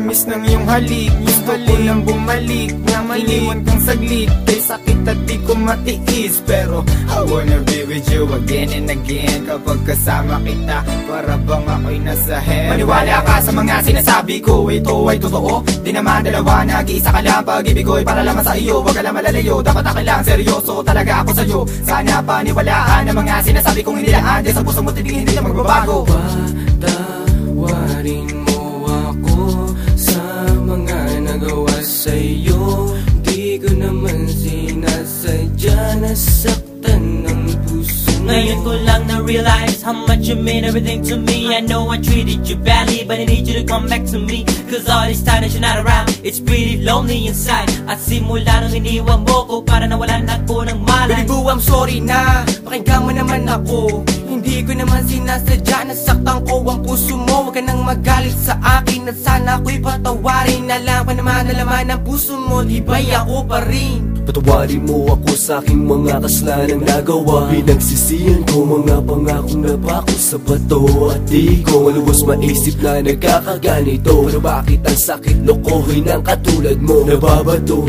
tamis ng iyong halik. Gusto ko lang bumalik, nang iniwan kang saglit. Kay sakit at di ko matiis, pero I wanna be with you again and again. Kapag kasama kita, para bang ako'y nasa heaven. Maniwala ka sa mga sinasabi ko, ito ay totoo. Di naman dalawa, nag-iisa ka lang. Pag-ibig ko'y para lamang sa iyo, wag ka lang malalayo. Dapat akin lang, seryoso talaga ako sa'yo. Sana paniwalaan ang mga sinasabi kong hindi lang andyan sa puso mo, titigil hindi na magbabago. Patawarin mo ako sa mga nagawa sa'yo. Di ko naman sinasadya, nasaktan ng puso. Ngayon ko lang na-realize how much you mean everything to me. I know I treated you badly, but I need you to come back to me. Cause all this time that you're not around, it's pretty lonely inside. At simula nung iniwan mo ko, para nawalan ako ng malay. Baby boo, I'm sorry na, pakinggan mo naman ako. Hindi ko naman sinasadya, nasaktan ko ang puso mo. Huwag ka nang magalit sa akin, at sana ako'y patawarin. Alam pa naman na laman ng puso mo, di ba'y ako pa rin? Patawarin mo ako sa aking mga kasalanan nagawa. Pinagsisihan ko mga pangakong napako sa bato. At di ko malubos maisip na nagkakaganito. Pero bakit ang sakit lokohin ng katulad mo? Nababato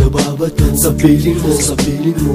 sa piling mo,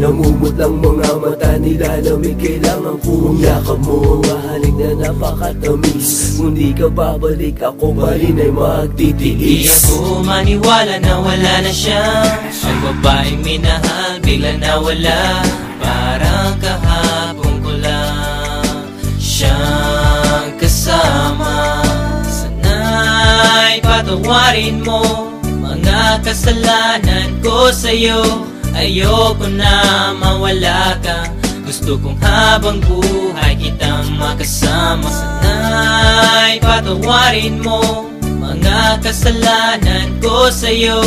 namumot lang mga mata nila. Na may kailangan kong yakap mo. Mahalik na napakatamis. Kung di ka babalik, ako pa rin ay magtitiis. Di ako maniwala na wala na siya. Ang babaeng minahal bigla nawala. Parang kahapon ko lang siyang kasama. Sana'y patawarin mo mga kasalanan ko sa'yo. Ayoko na mawala ka. Gusto kong habang buhay kitang makasama. Sana'y patawarin mo mga kasalanan ko sa'yo.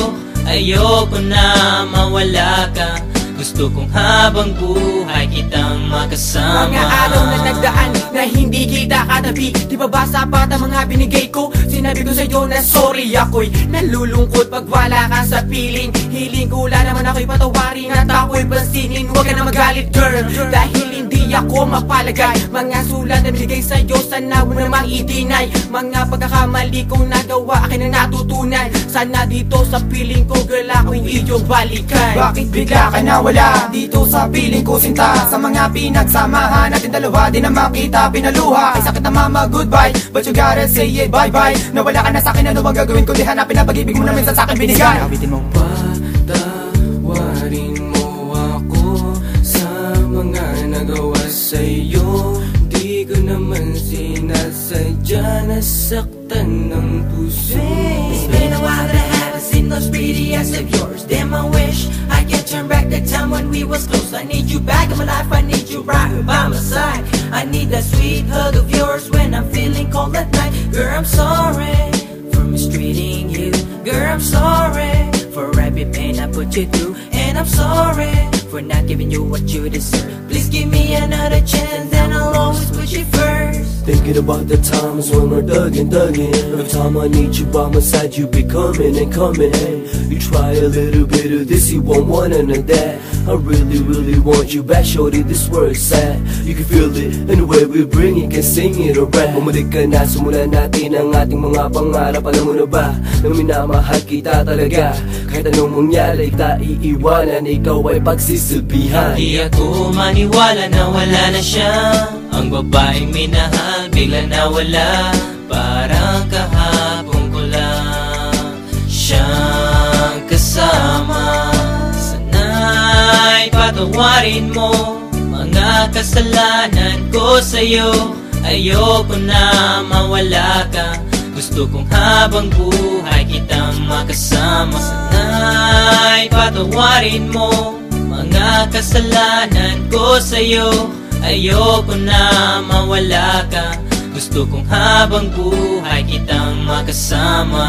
Ayoko na mawala ka. Gusto kong habang buhay kitang makasama. Mga araw na nagdaan na hindi kita katabi, di ba ba sapat ang mga binigay ko? Sinabi ko sa'yo na sorry, ako'y nalulungkot pag wala ka sa piling. Hiling ko lang naman ako'y patawarin at ako'y pansinin. Huwag ka na magalit girl, dahil hindi ako mapalagay. Mga sulat na binigay sa'yo, sana mo namang i-deny. Mga pagkakamali kong nagawa, akin na natutunan. Sana dito sa piling ko girl, ako'y iyong balikan. Bakit bigla ka nawala dito sa piling ko sinta? Sa mga pinagsamahan natin dalawa, di na makita pinaluha. Ay sakit na mama, goodbye, but you gotta say it bye-bye. Nawala ka na sa'kin, ano bang gagawin ko? Di hanapin ang pag-ibig mo na minsan sa'kin binigay. Awitin mo. Patawarin mo ako sa mga nagawa sa'yo. Di ko naman sinasadya, nasaktan ng puso. It's been a while that I haven't seen those pretty eyes of yours. Damn, I wish I could turn back the time when we was close. I need you back in my life, I need you right by my side. I need that sweet hug of yours when I'm feeling cold at night. Girl, I'm sorry for mistreating you. Girl, I'm sorry for every pain I put you through. And I'm sorry for not giving you what you deserve. Please give me another chance and I'll always put you first. Thinking about the times when we're thuggin'. Every time I need you by my side, you be coming and coming. Hey, you try a little bit of this, you won't want none of that. I really want you back, shorty, this world's sad. You can feel it, and the way we bring it, can sing it or rap. Bumalik ka na, simulan natin ang ating mga pangarap. Alam mo na ba, na minamahal kita talaga. Kahit anong mangyari, kita iiwanan, ikaw ay pagsisilbihan. Di ako maniwala na wala na siya. Ang babaeng minahal bigla nawala. Parang kahapon ko lang siyang kasama. Sana'y patawarin mo mga kasalanan ko sa'yo. Ayoko na mawala ka. Gusto kong habang buhay kitang makasama. Sana'y patawarin mo mga kasalanan ko sa'yo. Ayoko na mawala ka. Gusto kong habang buhay kitang makasama.